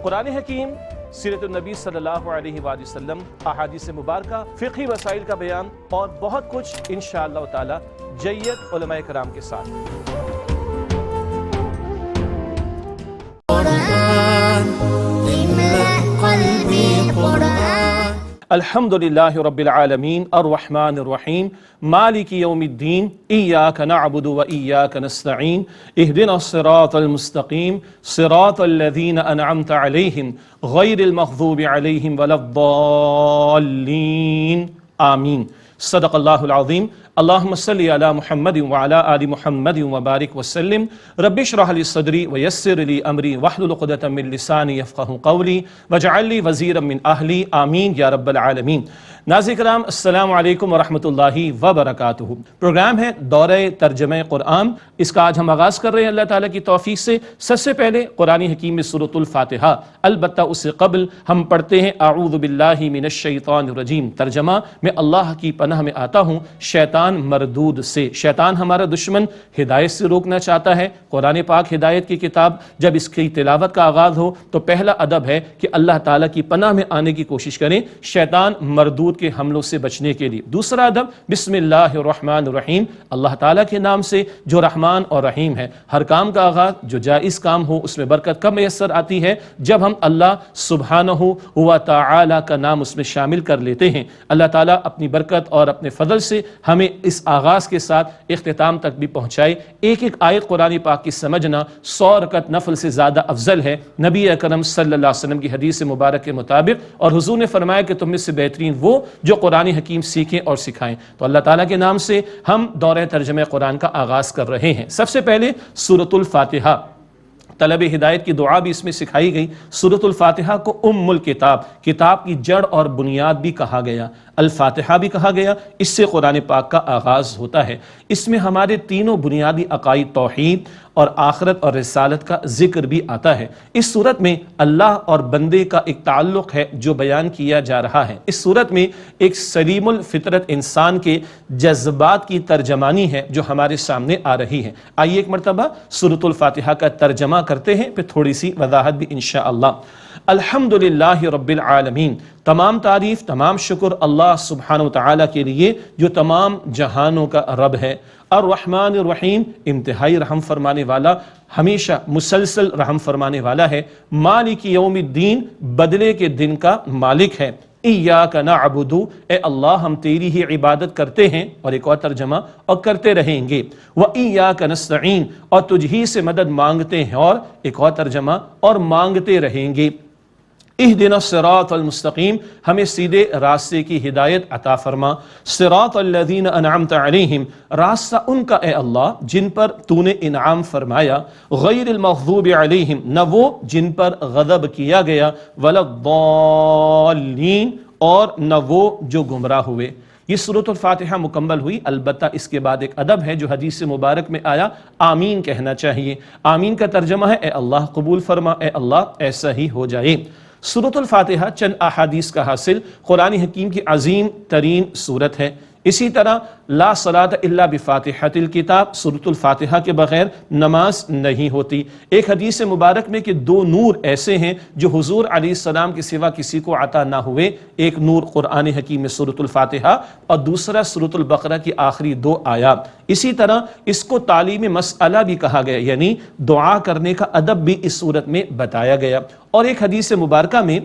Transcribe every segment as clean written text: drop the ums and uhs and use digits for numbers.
قرآن حکیم، سیرت النبی صلی اللہ علیہ وآلہ وسلم، احادیث مبارکہ، فقہی مسائل کا بیان اور بہت کچھ انشاءاللہ تعالی جید علماء کرام کے ساتھ۔ الحمدللہ رب العالمین الرحمن الرحیم مالک یوم الدین ایاک نعبد و ایاک نستعین اہدنا الصراط المستقیم صراط الذین انعمت علیہم غیر المغضوب علیہم ولا الضالین آمین۔ صدق اللہ العظیم۔ اللہم صلی علی محمد وعلی آل محمد وبارک وسلم۔ رب اشرح لی صدری ویسر لی امری واحلل عقدۃ من لسانی یفقہوا قولی واجعل لی وزیرا من اہلی آمین یا رب العالمین۔ ناظرین کرام، السلام علیکم ورحمۃ اللہ وبرکاتہ۔ پروگرام ہے دورہ ترجمہ قرآن، اس کا آج ہم آغاز کر رہے ہیں اللہ تعالیٰ کی توفیق سے۔ سب سے پہلے قرآن حکیم میں سورۃ الفاتحہ، البتہ اس سے قبل ہم پڑھتے ہیں اعوذ باللہ من الشیطان الرجیم۔ ترجمہ: میں اللہ کی پناہ میں آتا ہوں شیطان مردود سے۔ شیطان ہمارا دشمن ہدایت سے روکنا چاہتا ہے۔ قرآن پاک ہدایت کی کتاب، جب اس کی تلاوت کا آغاز ہو تو پہلا ادب ہے کہ اللہ تعالیٰ کی پناہ میں آنے کی کوشش کریں شیطان مردود کے حملوں سے بچنے کے لیے۔ دوسرا ادب بسم اللہ الرحمن الرحیم، اللہ تعالیٰ کے نام سے جو رحمان اور رحیم ہے۔ ہر کام کا آغاز جو جائز کام ہو اس میں برکت کب میسر آتی ہے؟ جب ہم اللہ سبحانہ و تعالیٰ کا نام اس میں شامل کر لیتے ہیں۔ اللہ تعالیٰ اپنی برکت اور اپنے فضل سے ہمیں اس آغاز کے ساتھ اختتام تک بھی پہنچائے۔ ایک ایک آیت قرآن پاک کی سمجھنا 100 رکعت نفل سے زیادہ افضل ہے، نبی اکرم صلی اللہ علیہ وسلم کی حدیث مبارک کے مطابق، اور حضور نے فرمایا کہ تم میں سے بہترین وہ جو قرآن حکیم سیکھیں اور سکھائیں۔ تو اللہ تعالیٰ کے نام سے ہم دورہ ترجمہ قرآن کا آغاز کر رہے ہیں۔ سب سے پہلے سورۃ الفاتحہ، طلب ہدایت کی دعا بھی اس میں سکھائی گئی۔ سورۃ الفاتحہ کو ام الکتاب، کتاب کی جڑ اور بنیاد بھی کہا گیا، الفاتحہ بھی کہا گیا۔ اس سے قرآن پاک کا آغاز ہوتا ہے۔ اس میں ہمارے تینوں بنیادی عقائد، توحید اور آخرت اور رسالت کا ذکر بھی آتا ہے۔ اس صورت میں اللہ اور بندے کا ایک تعلق ہے جو بیان کیا جا رہا ہے۔ اس صورت میں ایک سلیم الفطرت انسان کے جذبات کی ترجمانی ہے جو ہمارے سامنے آ رہی ہے۔ آئیے ایک مرتبہ سورۃ الفاتحہ کا ترجمہ کرتے ہیں، پھر تھوڑی سی وضاحت بھی انشاءاللہ۔ الحمدللہ رب العالمین، تمام تعریف، تمام شکر اللہ سبحانہ وتعالی کے لیے جو تمام جہانوں کا رب ہے۔ الرحمن الرحیم، انتہائی رحم فرمانے والا، ہمیشہ مسلسل رحم فرمانے والا ہے۔ مالک یوم الدین، بدلے کے دن کا مالک ہے۔ ایاک نعبد، اے اللہ ہم تیری ہی عبادت کرتے ہیں، اور ایک اور ترجمہ، اور کرتے رہیں گے۔ وایاک نستعین، اور تجھ ہی سے مدد مانگتے ہیں، اور ایک اور ترجمہ، اور مانگتے رہیں گے۔ اہدنا الصراط المستقیم، ہمیں سیدھے راستے کی ہدایت عطا فرما۔ صراط الذین انعمت علیہم، راستہ ان کا اے اللہ جن پر تو نے انعام فرمایا۔ غیر المغضوب علیہم، نہ وہ جن پر غضب کیا گیا، ولا الضالین، اور نہ وہ جو گمراہ ہوئے۔ یہ سورۃ الفاتحہ مکمل ہوئی، البتہ اس کے بعد ایک ادب ہے جو حدیث مبارک میں آیا، آمین کہنا چاہیے۔ آمین کا ترجمہ ہے اے اللہ قبول فرما، اے اللہ ایسا ہی ہو جائے۔ سورۃ الفاتحہ چند احادیث کا حاصل قرآن حکیم کی عظیم ترین سورت ہے۔ اسی طرح لا صلاۃ الا بفاتحۃ الکتاب، سورۃ الفاتحہ کے بغیر نماز نہیں ہوتی۔ ایک حدیث مبارک میں کہ دو نور ایسے ہیں جو حضور علیہ السلام کے سوا کسی کو عطا نہ ہوئے، ایک نور قرآن حکیم میں سورۃ الفاتحہ، اور دوسرا سورۃ البقرہ کی آخری 2 آیات۔ اسی طرح اس کو تعلیم مسئلہ بھی کہا گیا، یعنی دعا کرنے کا ادب بھی اس صورت میں بتایا گیا۔ اور ایک حدیث مبارکہ میں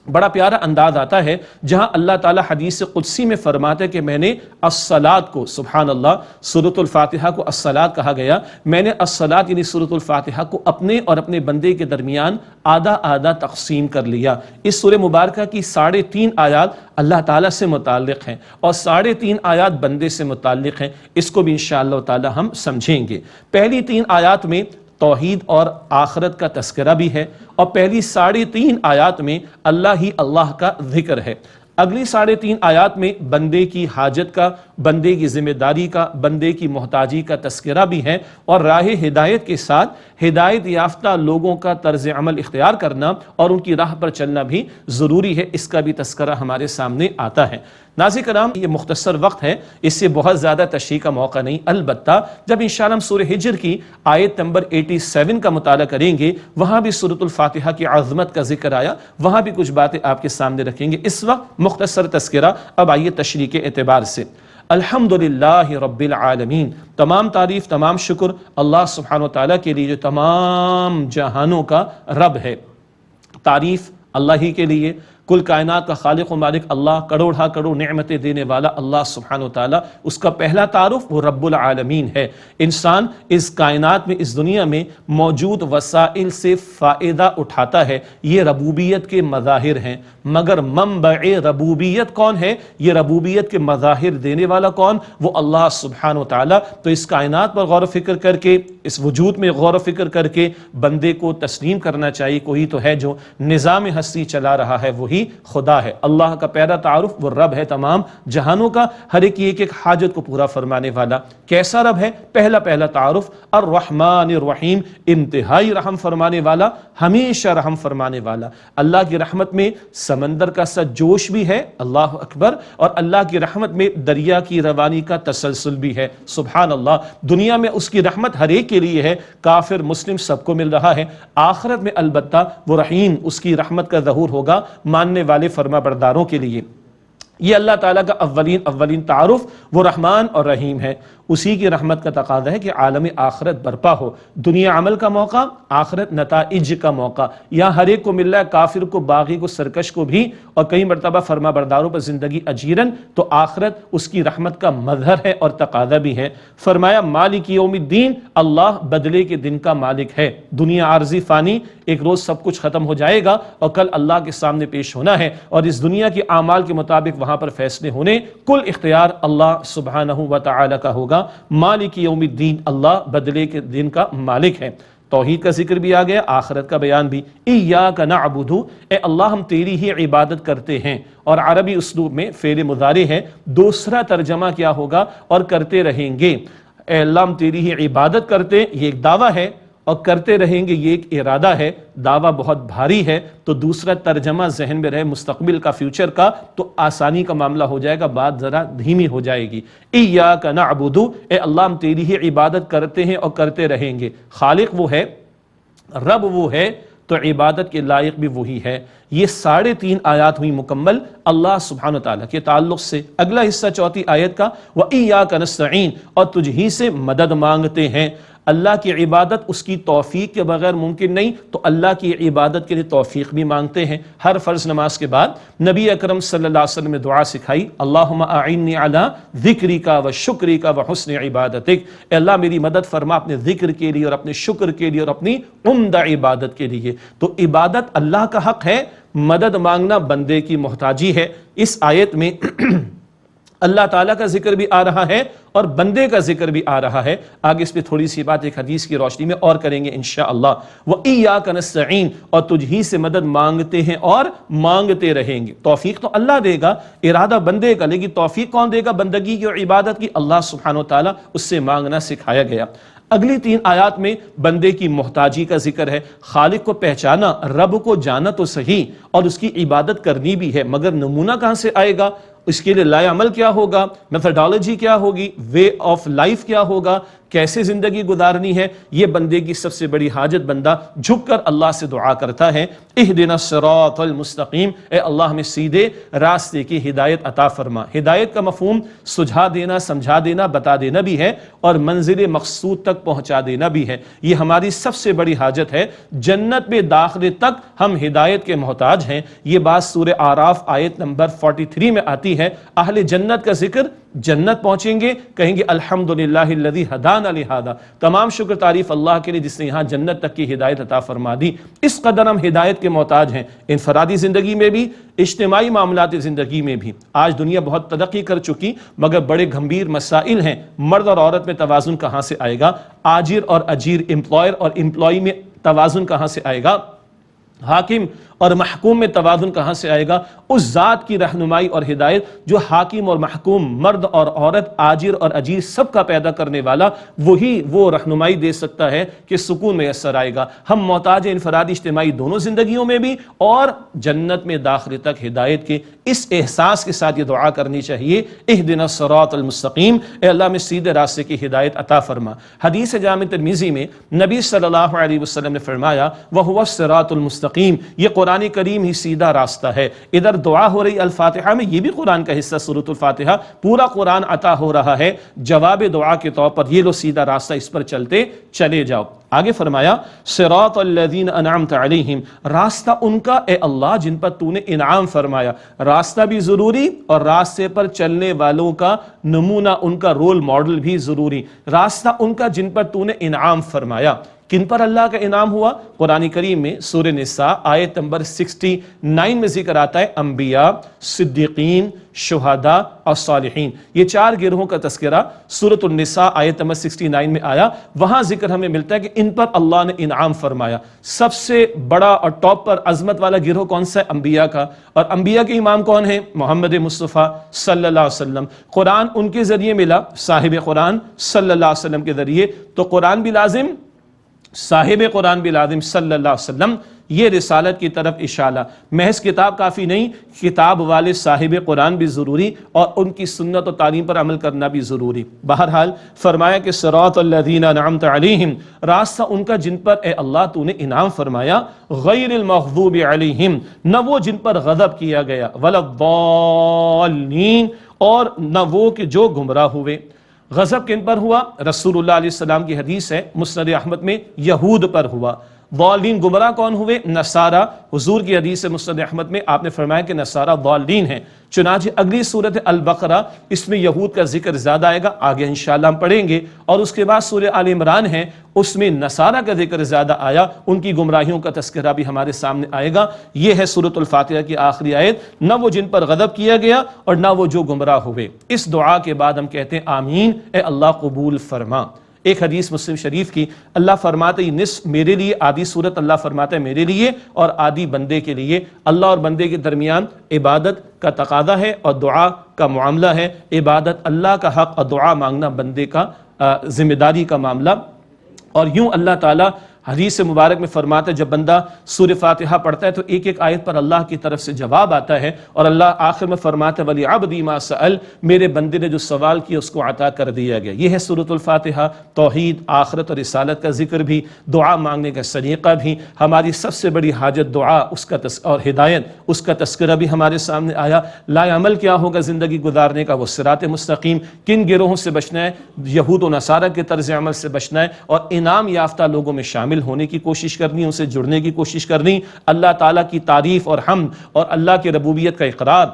بڑا پیارا انداز آتا ہے جہاں اللہ تعالیٰ حدیث قدسی میں فرماتا ہے کہ میں نے الصلاۃ کو، سبحان اللہ، سورۃ الفاتحہ کو الصلاۃ کہا گیا، میں نے الصلاۃ یعنی سورۃ الفاتحہ کو اپنے اور اپنے بندے کے درمیان آدھا آدھا تقسیم کر لیا۔ اس سورہ مبارکہ کی 3.5 آیات اللہ تعالیٰ سے متعلق ہیں اور 3.5 آیات بندے سے متعلق ہیں۔ اس کو بھی انشاءاللہ تعالیٰ ہم سمجھیں گے۔ پہلی 3 آیات میں توحید اور آخرت کا تذکرہ بھی ہے، اور پہلی 3.5 آیات میں اللہ ہی اللہ کا ذکر ہے۔ اگلی 3.5 آیات میں بندے کی حاجت کا، بندے کی ذمہ داری کا، بندے کی محتاجی کا تذکرہ بھی ہے، اور راہ ہدایت کے ساتھ ہدایت یافتہ لوگوں کا طرز عمل اختیار کرنا اور ان کی راہ پر چلنا بھی ضروری ہے، اس کا بھی تذکرہ ہمارے سامنے آتا ہے۔ ناظرین کرام، یہ مختصر وقت ہے، اس سے بہت زیادہ تشریح کا موقع نہیں، البتہ جب انشاءاللہ ہم سورہ ہجر کی آیت نمبر 87 کا مطالعہ کریں گے، وہاں بھی سورۃ الفاتحہ کی عظمت کا ذکر آیا، وہاں بھی کچھ باتیں آپ کے سامنے رکھیں گے۔ اس وقت مختصر تذکرہ، اب آئیے تشریح کے اعتبار سے۔ الحمدللہ رب العالمین، تمام تعریف، تمام شکر اللہ سبحانہ و تعالیٰ کے لیے جو تمام جہانوں کا رب ہے۔ تعریف اللہ ہی کے لیے، کل کائنات کا خالق و مالک اللہ، کروڑا کروڑ نعمتیں دینے والا اللہ سبحانہ و تعالیٰ، اس کا پہلا تعارف وہ رب العالمین ہے۔ انسان اس کائنات میں، اس دنیا میں موجود وسائل سے فائدہ اٹھاتا ہے، یہ ربوبیت کے مظاہر ہیں، مگر منبع ربوبیت کون ہے؟ یہ ربوبیت کے مظاہر دینے والا کون؟ وہ اللہ سبحانہ و تعالیٰ۔ تو اس کائنات پر غور و فکر کر کے، اس وجود میں غور و فکر کر کے بندے کو تسلیم کرنا چاہیے، کوئی تو ہے جو نظام ہستی چلا رہا ہے، وہی خدا ہے۔ اللہ کا پہلا تعارف وہ رب ہے تمام جہانوں کا، ہر ایک ایک حاجت کو پورا فرمانے والا۔ کیسا رب ہے؟ پہلا تعارف الرحمن الرحیم، انتہائی رحم فرمانے والا، ہمیشہ رحم فرمانے والا۔ اللہ کی رحمت میں سمندر کا سا جوش بھی ہے، اللہ اکبر، اور اللہ کی رحمت میں دریا کی روانی کا تسلسل بھی ہے، سبحان اللہ۔ دنیا میں اس کی رحمت ہر ایک کے لیے ہے، کافر مسلم سب کو مل رہا ہے۔ آخرت میں البتہ وہ رحیم، اس کی رحمت کا ظہور ہوگا ماننے والے فرما برداروں کے لیے۔ یہ اللہ تعالیٰ کا اولین تعارف وہ رحمان اور رحیم ہے۔ اسی کی رحمت کا تقاضا ہے کہ عالم آخرت برپا ہو، دنیا عمل کا موقع، آخرت نتائج کا موقع۔ یہاں ہر ایک کو مل رہا ہے، کافر کو، باغی کو، سرکش کو بھی، اور کئی مرتبہ فرما برداروں پر زندگی اجیرن، تو آخرت اس کی رحمت کا مظہر ہے اور تقاضا بھی ہے۔ فرمایا مالک یوم الدین، اللہ بدلے کے دن کا مالک ہے۔ دنیا عارضی فانی، ایک روز سب کچھ ختم ہو جائے گا اور کل اللہ کے سامنے پیش ہونا ہے، اور اس دنیا کے اعمال کے مطابق وہاں پر فیصلے ہونے، کل اختیار اللہ سبحانہ و تعالی کا ہوگا۔ مالک یوم الدین، اللہ بدلے کے دن کا مالک ہے۔ توحید کا ذکر بھی آ گیا، آخرت کا بیان بھی۔ ایاک نعبد، اے اللہ ہم تیری ہی عبادت کرتے ہیں، اور عربی اسلوب میں فعل مضارع ہے، دوسرا ترجمہ کیا ہوگا؟ اور کرتے رہیں گے۔ اے اللہ ہم تیری ہی عبادت کرتے، یہ ایک دعویٰ ہے، اور کرتے رہیں گے یہ ایک ارادہ ہے۔ دعویٰ بہت بھاری ہے، تو دوسرا ترجمہ ذہن میں رہے مستقبل کا، فیوچر کا، تو آسانی کا معاملہ ہو جائے گا، بات ذرا دھیمی ہو جائے گی۔ ایاک نعبد، اے اللہ ہم تیری ہی عبادت کرتے ہیں اور کرتے رہیں گے۔ خالق وہ ہے، رب وہ ہے، تو عبادت کے لائق بھی وہی ہے۔ یہ 3.5 آیات ہوئی مکمل اللہ سبحانہ وتعالیٰ کے تعلق سے۔ اگلا حصہ 4 آیت کا، وَإِيَّاكَ نَسْتَعِينُ، اور تجھ ہی سے مدد مانگتے ہیں۔ اللہ کی عبادت اس کی توفیق کے بغیر ممکن نہیں، تو اللہ کی عبادت کے لیے توفیق بھی مانگتے ہیں۔ ہر فرض نماز کے بعد نبی اکرم صلی اللہ علیہ وسلم نے دعا سکھائی، اللہم اعنی علی ذکرک و شکرک و حسن عبادتک، اے اللہ میری مدد فرما اپنے ذکر کے لیے اور اپنے شکر کے لیے اور اپنی عمدہ عبادت کے لیے۔ تو عبادت اللہ کا حق ہے، مدد مانگنا بندے کی محتاجی ہے۔ اس آیت میں اللہ تعالیٰ کا ذکر بھی آ رہا ہے اور بندے کا ذکر بھی آ رہا ہے۔ آگے اس پہ تھوڑی سی بات ایک حدیث کی روشنی میں اور کریں گے انشاءاللہ۔ وَإِيَّاكَ نَسْتَعِينُ، اور تجھ ہی سے مدد مانگتے ہیں اور مانگتے رہیں گے۔ توفیق تو اللہ دے گا، ارادہ بندے کا، لیکن توفیق کون دے گا؟ بندگی کی اور عبادت کی اللہ سبحانہ وتعالی، اس سے مانگنا سکھایا گیا۔ اگلی 3 آیات میں بندے کی محتاجی کا ذکر ہے۔ خالق کو پہچانا، رب کو جانا تو صحیح، اور اس کی عبادت کرنی بھی ہے، مگر نمونہ کہاں سے آئے گا؟ اس کے لیے لائے عمل کیا ہوگا؟ میتھڈالوجی کیا ہوگی؟ وے آف لائف کیا ہوگا؟ کیسے زندگی گزارنی ہے؟ یہ بندے کی سب سے بڑی حاجت، بندہ جھک کر اللہ سے دعا کرتا ہے، اہدنا الصراط المستقیم، اے اللہ ہمیں سیدھے راستے کی ہدایت عطا فرما۔ ہدایت کا مفہوم سجھا دینا، سمجھا دینا، بتا دینا بھی ہے، اور منزل مقصود تک پہنچا دینا بھی ہے۔ یہ ہماری سب سے بڑی حاجت ہے، جنت میں داخلے تک ہم ہدایت کے محتاج ہیں۔ یہ بات سورہ اعراف آیت نمبر 43 میں آتی ہے۔ اہل جنت کا ذکر، جنت پہنچیں گے کہیں گے الحمدللہ الذی ہدانا لہذا، تمام شکر تعریف اللہ کے لیے جس نے یہاں جنت تک کی ہدایت عطا فرما دی۔ اس قدر ہم ہدایت کے محتاج ہیں، انفرادی زندگی میں بھی، اجتماعی معاملات زندگی میں بھی۔ آج دنیا بہت ترقی کر چکی، مگر بڑے گھمبیر مسائل ہیں۔ مرد اور عورت میں توازن کہاں سے آئے گا؟ آجر اور اجیر، امپلائر اور امپلائی میں توازن کہاں سے آئے گا؟ حاکم اور محکوم میں توازن کہاں سے آئے گا؟ اس ذات کی رہنمائی اور ہدایت جو حاکم اور محکوم، مرد اور عورت، آجر اور اجیر سب کا پیدا کرنے والا، وہی وہ رہنمائی دے سکتا ہے کہ سکون میسر آئے گا۔ ہم محتاج انفرادی اجتماعی دونوں زندگیوں میں بھی، اور جنت میں داخلے تک ہدایت کے اس احساس کے ساتھ یہ دعا کرنی چاہیے، اہدنا الصراط المستقیم، اے اللہ میں سیدھے راستے کی ہدایت عطا فرما۔ حدیث جامع ترمذی میں نبی صلی اللہ علیہ وسلم نے فرمایا وَهُوَ الصِّرَاطُ الْمُسْتَقِيمُ، یہ قرآن کریم ہی سیدھا راستہ ہے۔ ادھر دعا ہو رہی الفاتحہ میں، یہ بھی قرآن کا حصہ سورۃ الفاتحہ، پورا قرآن عطا ہو رہا ہے جواب دعا کے طور پر، یہ لو سیدھا راستہ، اس پر چلتے چلے جاؤ۔ آگے فرمایا صراط الذین انعمت علیہم، راستہ ان کا اے اللہ جن پر تو نے انعام فرمایا۔ راستہ بھی ضروری اور راستے پر چلنے والوں کا نمونہ، ان کا رول ماڈل بھی ضروری۔ راستہ ان کا جن پر تو نے انعام فرمایا۔ کن پر اللہ کا انعام ہوا؟ قرآن کریم میں سورہ نساء آیت نمبر 69 میں ذکر آتا ہے انبیاء، صدیقین، شہداء اور صالحین۔ یہ چار گروہوں کا تذکرہ سورۃ النساء آیت نمبر 69 میں آیا۔ وہاں ذکر ہمیں ملتا ہے کہ ان پر اللہ نے انعام فرمایا۔ سب سے بڑا اور ٹاپ پر عظمت والا گروہ کون سا ہے؟ انبیاء کا۔ اور انبیاء کے امام کون ہیں؟ محمد مصطفیٰ صلی اللہ علیہ وسلم۔ قرآن ان کے ذریعے ملا، صاحب قرآن صلی اللہ علیہ وسلم کے ذریعے، تو قرآن بھی لازم، صاحب قرآن بھی لازم صلی اللہ علیہ وسلم۔ یہ رسالت کی طرف اشارہ، محض کتاب کافی نہیں، کتاب والے صاحب قرآن بھی ضروری، اور ان کی سنت و تعلیم پر عمل کرنا بھی ضروری۔ بہرحال فرمایا کہ صراط الذین انعمت علیہم، راستہ ان کا جن پر اے اللہ تو نے انعام فرمایا، غیر المغضوب علیہم، نہ وہ جن پر غضب کیا گیا، ولا الضالین، اور نہ وہ کہ جو گمراہ ہوئے۔ غضب کن پر ہوا؟ رسول اللہ علیہ السلام کی حدیث ہے مسند احمد میں، یہود پر ہوا۔ ضالین گمراہ کون ہوئے؟ نصارہ۔ حضور کی حدیث ہے مسند احمد میں، آپ نے فرمایا کہ نصارہ ضالین ہیں۔ چنانچہ اگلی سورت البقرہ، اس میں یہود کا ذکر زیادہ آئے گا، آگے انشاءاللہ ہم پڑھیں گے، اور اس کے بعد سورہ آل عمران ہے، اس میں نصارہ کا ذکر زیادہ آیا، ان کی گمراہیوں کا تذکرہ بھی ہمارے سامنے آئے گا۔ یہ ہے سورۃ الفاتحہ کی آخری آیت، نہ وہ جن پر غضب کیا گیا اور نہ وہ جو گمراہ ہوئے۔ اس دعا کے بعد ہم کہتے ہیں آمین، اے اللہ قبول فرما۔ ایک حدیث مسلم شریف کی، اللہ فرماتے ہیں نصف میرے لیے، آدھی صورت اللہ فرماتا ہے میرے لیے اور آدھی بندے کے لیے۔ اللہ اور بندے کے درمیان عبادت کا تقاضا ہے اور دعا کا معاملہ ہے۔ عبادت اللہ کا حق اور دعا مانگنا بندے کا ذمہ داری کا معاملہ۔ اور یوں اللہ تعالیٰ حدیث مبارک میں فرماتا ہے جب بندہ سورہ فاتحہ پڑھتا ہے تو ایک ایک آیت پر اللہ کی طرف سے جواب آتا ہے، اور اللہ آخر میں فرماتا ہے وَلِعَبْدِي مَا سَأَلَ، میرے بندے نے جو سوال کیا اس کو عطا کر دیا گیا۔ یہ ہے سورۃ الفاتحہ، توحید، آخرت اور رسالت کا ذکر بھی، دعا مانگنے کا طریقہ بھی، ہماری سب سے بڑی حاجت دعا، اس کا اور ہدایت، اس کا تذکرہ بھی ہمارے سامنے آیا۔ لائے عمل کیا ہوگا زندگی گزارنے کا؟ وہ صراط مستقیم۔ کن گروہوں سے بچنا ہے؟ یہود و نصارہ کے طرز عمل سے بچنا ہے، اور انعام یافتہ لوگوں میں شامل ہونے کی کوشش کرنی، ان سے جڑنے کی کوشش کرنی، اللہ تعالیٰ کی تعریف اور حمد اور اللہ کی ربوبیت کا اقرار،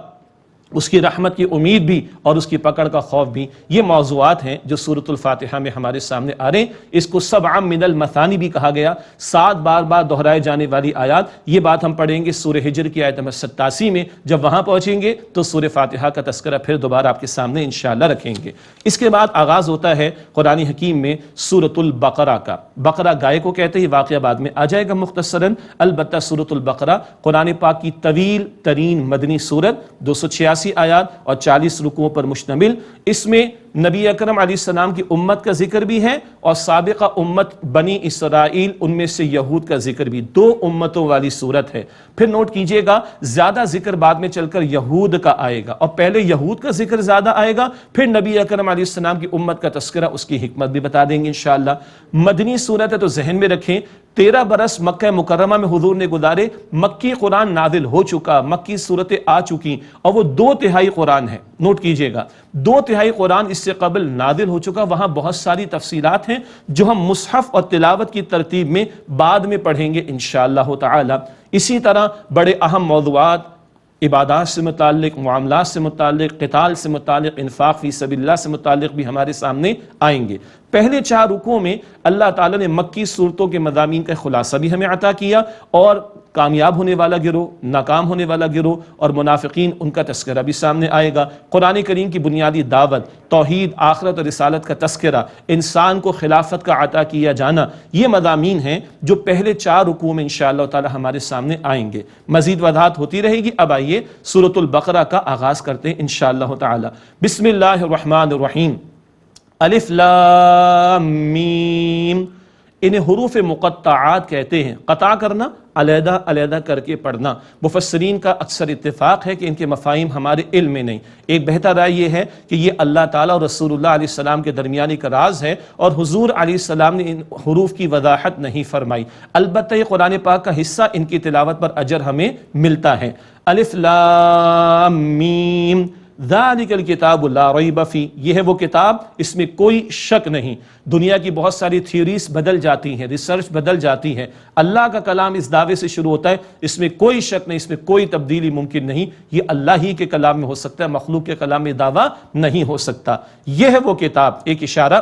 اس کی رحمت کی امید بھی اور اس کی پکڑ کا خوف بھی۔ یہ موضوعات ہیں جو سورۃ الفاتحہ میں ہمارے سامنے آ رہے ہیں۔ اس کو سبع من المثانی بھی کہا گیا، 7 بار دہرائے جانے والی آیات۔ یہ بات ہم پڑھیں گے سورہ ہجر کی آیت نمبر 87 میں۔ جب وہاں پہنچیں گے تو سورہ فاتحہ کا تذکرہ پھر دوبارہ آپ کے سامنے انشاءاللہ رکھیں گے۔ اس کے بعد آغاز ہوتا ہے قرآن حکیم میں سورۃ البقرہ کا۔ بقرہ گائے کو کہتے ہیں، واقعہ بعد میں آ جائے گا مختصراً۔ البتہ سورۃ البقرہ قرآن پاک کی طویل ترین مدنی سورت، 286 آیات اور 40 رکوعوں پر مشتمل۔ اس میں نبی اکرم علیہ السلام کی امت کا ذکر بھی ہے، اور سابقہ امت بنی اسرائیل، ان میں سے یہود کا ذکر بھی۔ 2 امتوں والی صورت ہے۔ پھر نوٹ کیجئے گا زیادہ ذکر بعد میں چل کر یہود کا آئے گا، اور پہلے یہود کا ذکر زیادہ آئے گا، پھر نبی اکرم علیہ السلام کی امت کا تذکرہ، اس کی حکمت بھی بتا دیں گے انشاءاللہ۔ مدنی صورت ہے تو ذہن میں رکھیں 13 برس مکہ مکرمہ میں حضور نے گزارے، مکی قرآن نازل ہو چکا، مکی صورتیں آ چکی، اور وہ 2/3 قرآن ہے۔ نوٹ کیجئے گا 2/3 قرآن اس سے قبل نازل ہو چکا۔ وہاں بہت ساری تفصیلات ہیں جو ہم مصحف اور تلاوت کی ترتیب میں بعد میں پڑھیں گے انشاءاللہ تعالی۔ اسی طرح بڑے اہم موضوعات، عبادات سے متعلق، معاملات سے متعلق، قتال سے متعلق، انفاق فی سبیل اللہ سے متعلق بھی ہمارے سامنے آئیں گے۔ پہلے 4 رکوعوں میں اللہ تعالیٰ نے مکی صورتوں کے مضامین کا خلاصہ بھی ہمیں عطا کیا، اور کامیاب ہونے والا گروہ، ناکام ہونے والا گروہ اور منافقین، ان کا تذکرہ بھی سامنے آئے گا۔ قرآن کریم کی بنیادی دعوت، توحید، آخرت اور رسالت کا تذکرہ، انسان کو خلافت کا عطا کیا جانا، یہ مضامین ہیں جو پہلے 4 رکوع میں انشاءاللہ تعالی ہمارے سامنے آئیں گے۔ مزید وضاحت ہوتی رہے گی۔ اب آئیے سورۃ البقرہ کا آغاز کرتے ہیں انشاءاللہ تعالی۔ بسم اللہ الرحمن الرحیم۔ الف لام میم، انہیں حروف مقطعات کہتے ہیں۔ قطع کرنا، علیحدہ علیحدہ کر کے پڑھنا۔ مفسرین کا اکثر اتفاق ہے کہ ان کے مفاہیم ہمارے علم میں نہیں۔ ایک بہتر رائے یہ ہے کہ یہ اللہ تعالیٰ اور رسول اللہ علیہ السلام کے درمیانی کا راز ہے اور حضور علیہ السلام نے ان حروف کی وضاحت نہیں فرمائی۔ البتہ یہ قرآن پاک کا حصہ، ان کی تلاوت پر اجر ہمیں ملتا ہے۔ الف لام میم ذالک الکتاب لا ریب فیہ، یہ ہے وہ کتاب، اس میں کوئی شک نہیں۔ دنیا کی بہت ساری تھیوریز بدل جاتی ہیں، ریسرچ بدل جاتی ہے، اللہ کا کلام اس دعوے سے شروع ہوتا ہے اس میں کوئی شک نہیں، اس میں کوئی تبدیلی ممکن نہیں، یہ اللہ ہی کے کلام میں ہو سکتا ہے، مخلوق کے کلام میں دعویٰ نہیں ہو سکتا۔ یہ ہے وہ کتاب، ایک اشارہ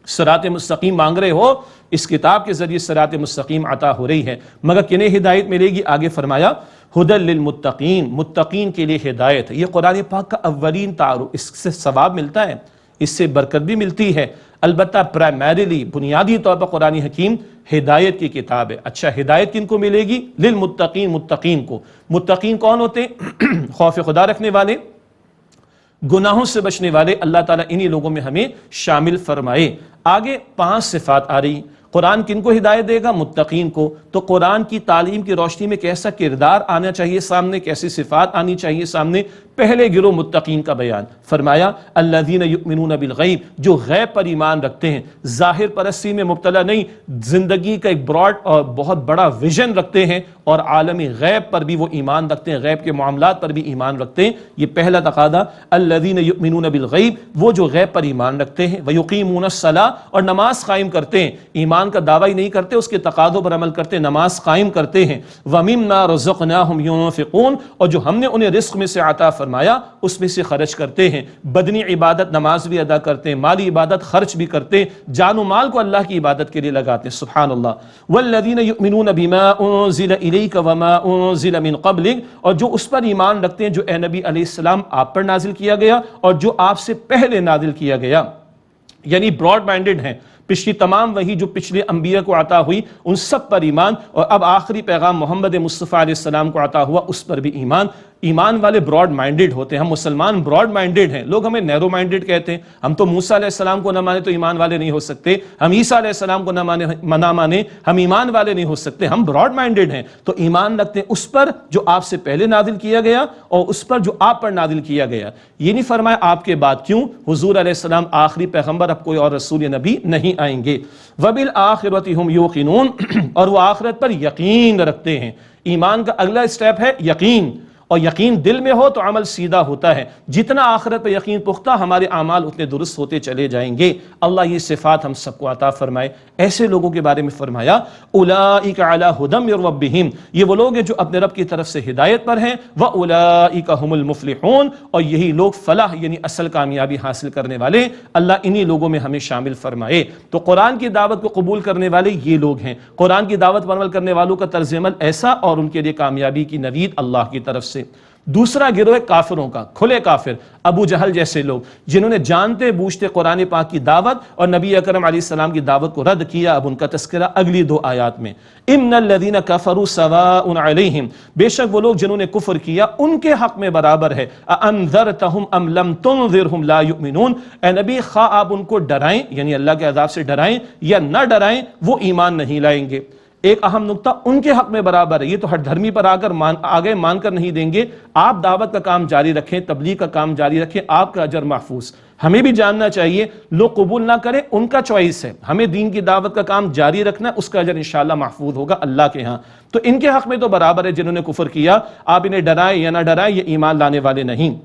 صراط مستقیم مانگ رہے ہو، اس کتاب کے ذریعے صراط مستقیم عطا ہو رہی ہے، مگر کنہیں ہدایت ملے گی؟ آگے فرمایا ہدی للمتقین، متقین کے لیے ہدایت ہے۔ یہ قرآن پاک کا اولین تعارف، اس سے ثواب ملتا ہے، اس سے برکت بھی ملتی ہے۔ البتہ پرائمریلی، بنیادی طور پر قرآن حکیم ہدایت کی کتاب ہے۔ اچھا، ہدایت کن کو ملے گی؟ للمتقین، متقین کو۔ متقین کون ہوتے ہیں؟ خوف خدا رکھنے والے، گناہوں سے بچنے والے۔ اللہ تعالیٰ انہی لوگوں میں ہمیں شامل فرمائے۔ آگے 5 صفات آ رہی۔ قرآن کن کو ہدایت دے گا؟ متقین کو۔ تو قرآن کی تعلیم کی روشنی میں کیسا کردار آنا چاہیے سامنے، کیسی صفات آنی چاہیے سامنے؟ پہلے گروہ متقین کا بیان فرمایا، الذین یؤمنون بالغیب، جو غیب پر ایمان رکھتے ہیں، ظاہر پرستی میں مبتلا نہیں، زندگی کا ایک براڈ اور بہت بڑا ویژن رکھتے ہیں اور عالمی غیب پر بھی وہ ایمان رکھتے ہیں، غیب کے معاملات پر بھی ایمان رکھتے ہیں۔ یہ پہلا تقاضا، الذین یؤمنون بالغیب، وہ جو غیب پر ایمان رکھتے ہیں، ویقیمون الصلاۃ، اور نماز قائم کرتے ہیں، ایمان کا دعویٰ ہی نہیں کرتے، اس کے تقاضوں پر عمل کرتے، نماز قائم کرتے ہیں۔ وَمِمَّا رَزَقْنَاهُمْ يُنْفِقُونَ، اور جو ہم نے انہیں رزق میں سے عطا فرمایا اس میں سے خرچ کرتے ہیں۔ بدنی عبادت، نماز بھی ادا کرتے ہیں، مالی عبادت خرچ بھی کرتے ہیں، جان و مال کو اللہ کی عبادت کے لیے لگاتے ہیں۔ سبحان اللہ۔ وَالَّذِينَ يُؤْمِنُونَ بِمَا أُنزِلَ إِلَيْكَ وَمَا أُنزِلَ مِن قَبْلِكَ، اور جو اس پر ایمان رکھتے ہیں جو اے نبی علیہ السلام آپ پر نازل کیا گیا اور جو آپ سے پہلے نازل کیا گیا، یعنی براڈ مائنڈڈ ہیں۔ پچھلی تمام وحی جو پچھلے انبیاء کو عطا ہوئی ان سب پر ایمان، اور اب آخری پیغام محمد مصطفیٰ علیہ السلام کو عطا ہوا اس پر بھی ایمان۔ ایمان والے براڈ مائنڈڈ ہوتے ہیں، ہم مسلمان براڈ مائنڈڈ ہیں، لوگ ہمیں نیرو مائنڈڈ کہتے ہیں۔ ہم تو موسیٰ علیہ السلام کو نہ مانے تو ایمان والے نہیں ہو سکتے، ہم عیسیٰ علیہ السلام کو نہ مانے ہم ایمان والے نہیں ہو سکتے، ہم براڈ مائنڈڈ ہیں۔ تو ایمان رکھتے ہیں اس پر جو آپ سے پہلے نازل کیا گیا اور اس پر جو آپ پر نازل کیا گیا۔ یہ نہیں فرمایا آپ کے بعد، کیوں؟ حضور علیہ السلام آخری پیغمبر، اب کوئی اور رسول نبی نہیں آئیں گے۔ وَبِالْآخِرَةِ هُمْ يُوقِنُونَ، اور وہ آخرت پر یقین رکھتے ہیں۔ ایمان کا اگلا اسٹیپ ہے یقین، اور یقین دل میں ہو تو عمل سیدھا ہوتا ہے۔ جتنا آخرت پر یقین پختہ، ہمارے اعمال اتنے درست ہوتے چلے جائیں گے۔ اللہ یہ صفات ہم سب کو عطا فرمائے۔ ایسے لوگوں کے بارے میں فرمایا، اولئک علی ھدی من ربہم، یہ وہ لوگ ہیں جو اپنے رب کی طرف سے ہدایت پر ہیں، واولئک ھم المفلحون، اور یہی لوگ فلاح یعنی اصل کامیابی حاصل کرنے والے۔ اللہ انہی لوگوں میں ہمیں شامل فرمائے۔ تو قرآن کی دعوت کو قبول کرنے والے یہ لوگ ہیں، قرآن کی دعوت پر عمل کرنے والوں کا طرز عمل ایسا، اور ان کے لیے کامیابی کی نوید اللہ کی طرف سے۔ دوسرا گروہ کافروں کا، کھلے کافر، ابو جہل جیسے لوگ جنہوں نے جانتے بوجھتے قرآن پاک کی دعوت اور نبی اکرم علیہ السلام کی دعوت کو رد کیا۔ اب ان کا تذکرہ اگلی 2 آیات میں، ان الذین کفروا سواء علیہم، بے شک وہ لوگ جنہوں نے کفر کیا ان کے حق میں برابر ہے، انذرتہم ام لم تنذرہم لا یؤمنون، اے نبی خواہ آپ ان کو ڈرائیں یعنی اللہ کے عذاب سے ڈرائیں یا نہ ڈرائیں، وہ ایمان نہیں لائیں گے۔ ایک اہم نقطہ، ان کے حق میں برابر ہے، یہ تو ہر دھرمی پر آگے مان کر نہیں دیں گے۔ آپ دعوت کا کام جاری رکھیں، تبلیغ کا کام جاری رکھیں، آپ کا اجر محفوظ۔ ہمیں بھی جاننا چاہیے، لوگ قبول نہ کریں ان کا چوائس ہے، ہمیں دین کی دعوت کا کام جاری رکھنا ہے، اس کا اجر انشاءاللہ محفوظ ہوگا اللہ کے ہاں۔ تو ان کے حق میں تو برابر ہے جنہوں نے کفر کیا، آپ انہیں ڈرائیں یا نہ ڈرائیں، یہ ایمان لانے والے نہیں۔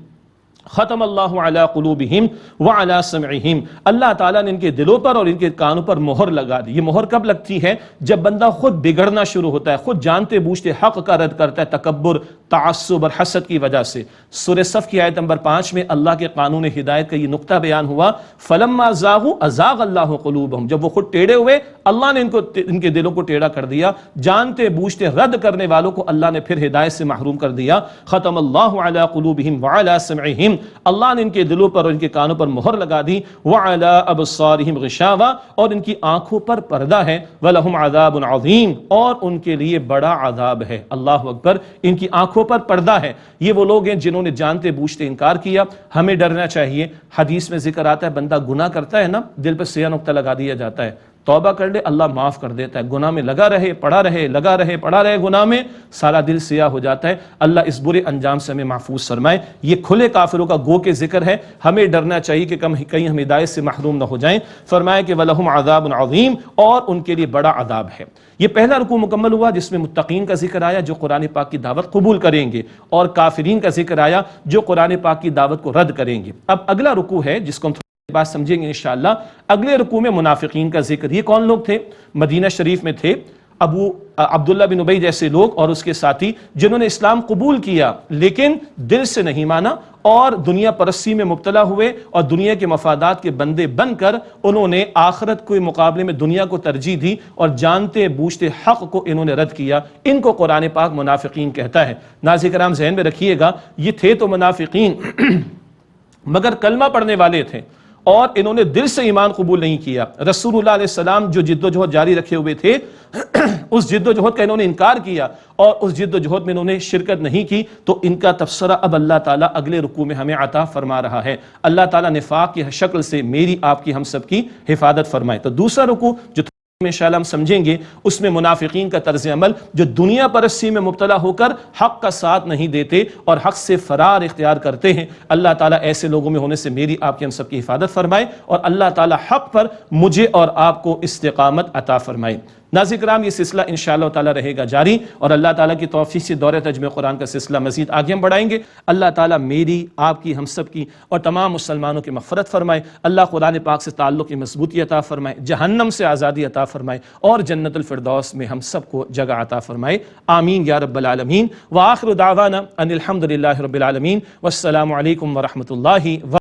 ختم اللہ علی قلوبہم وعلی سمعہم، اللہ تعالیٰ نے ان کے دلوں پر اور ان کے کانوں پر مہر لگا دی۔ یہ مہر کب لگتی ہے؟ جب بندہ خود بگڑنا شروع ہوتا ہے، خود جانتے بوجھتے حق کا رد کرتا ہے، تکبر، تعصب اور حسد کی وجہ سے۔ سورہ صف کی آیت نمبر 5 میں اللہ کے قانون ہدایت کا یہ نقطہ بیان ہوا، فلما زاغوا ازاغ اللہ قلوبہم، جب وہ خود ٹیڑے ہوئے اللہ نے ان کے دلوں کو ٹیڑھا کر دیا، جانتے بوجھتے رد کرنے والوں کو اللہ نے پھر ہدایت سے محروم کر دیا۔ ختم اللہ علی قلوبہم وعلی سمعہم، اللہ نے ان کے دلوں پر اور ان کے کانوں پر مہر لگا دی، وعلی ابصارہم غشاوہ، اور ان کی آنکھوں پر پردہ ہے، ولہم عذاب عظیم، اور ان کے لیے بڑا عذاب ہے۔ اللہ اکبر، ان کی آنکھوں پر پردہ ہے۔ یہ وہ لوگ ہیں جنہوں نے جانتے بوجھتے انکار کیا۔ ہمیں ڈرنا چاہیے۔ حدیث میں ذکر آتا ہے بندہ گناہ کرتا ہے نا، دل پہ سیاہ نقطہ لگا دیا جاتا ہے، توبہ کر لے اللہ معاف کر دیتا ہے، گناہ میں لگا رہے پڑا رہے لگا رہے پڑا رہے گناہ میں، سارا دل سیاہ ہو جاتا ہے۔ اللہ اس برے انجام سے ہمیں محفوظ فرمائے۔ یہ کھلے کافروں کا گو کے ذکر ہے، ہمیں ڈرنا چاہیے کہ کہیں ہم ہدایت سے محروم نہ ہو جائیں۔ فرمایا کہ وَلَهُمْ عَذَابٌ عَظِيمٌ، اور ان کے لیے بڑا عذاب ہے۔ یہ پہلا رکوع مکمل ہوا جس میں متقین کا ذکر آیا جو قرآن پاک کی دعوت قبول کریں گے، اور کافرین کا ذکر آیا جو قرآن پاک کی دعوت کو رد کریں گے۔ اب اگلا رکوع ہے جس کو ہم بات سمجھیں گے انشاءاللہ۔ اگلے رکوع میں منافقین کا ذکر۔ یہ کون لوگ تھے؟ مدینہ شریف میں تھے عبداللہ بن ابی جیسے لوگ اور اس کے ساتھی جنہوں نے اسلام قبول کیا لیکن دل سے نہیں مانا، اور دنیا پرستی میں مبتلا ہوئے، اور دنیا کے مفادات کے بندے بن کر انہوں نے آخرت کے مقابلے میں دنیا کو ترجیح دی، اور جانتے بوجھتے حق کو انہوں نے رد کیا۔ ان کو قرآن پاک منافقین کہتا ہے۔ ناظرین کرام ذہن میں رکھیے گا، یہ تھے تو منافقین مگر کلمہ پڑھنے والے تھے، اور انہوں نے دل سے ایمان قبول نہیں کیا۔ رسول اللہ علیہ السلام جو جد و جہد جاری رکھے ہوئے تھے اس جد و جہد کا انہوں نے انکار کیا، اور اس جد و جہد میں انہوں نے شرکت نہیں کی، تو ان کا تبصرہ اب اللہ تعالیٰ اگلے رکوع میں ہمیں عطا فرما رہا ہے۔ اللہ تعالیٰ نفاق کی شکل سے میری آپ کی ہم سب کی حفاظت فرمائے۔ تو دوسرا رکوع جو انشاءاللہ ہم سمجھیں گے، اس میں منافقین کا طرز عمل جو دنیا پرستی میں مبتلا ہو کر حق کا ساتھ نہیں دیتے اور حق سے فرار اختیار کرتے ہیں۔ اللہ تعالیٰ ایسے لوگوں میں ہونے سے میری آپ کی ہم سب کی حفاظت فرمائے، اور اللہ تعالیٰ حق پر مجھے اور آپ کو استقامت عطا فرمائے۔ ناظرین کرام، یہ سلسلہ انشاءاللہ تعالیٰ رہے گا جاری، اور اللہ تعالیٰ کی توفیق سے دورہ ترجمہ قرآن کا سلسلہ مزید آگے ہم بڑھائیں گے۔ اللہ تعالیٰ میری آپ کی ہم سب کی اور تمام مسلمانوں کی مغفرت فرمائے۔ اللہ قرآن پاک سے تعلق کی مضبوطی عطا فرمائے، جہنم سے آزادی عطا فرمائے، اور جنت الفردوس میں ہم سب کو جگہ عطا فرمائے۔ آمین یا رب العالمین۔ وآخر دعوانا ان الحمد للہ رب العالمین، والسلام علیکم ورحمۃ اللہ وبرکاتہ۔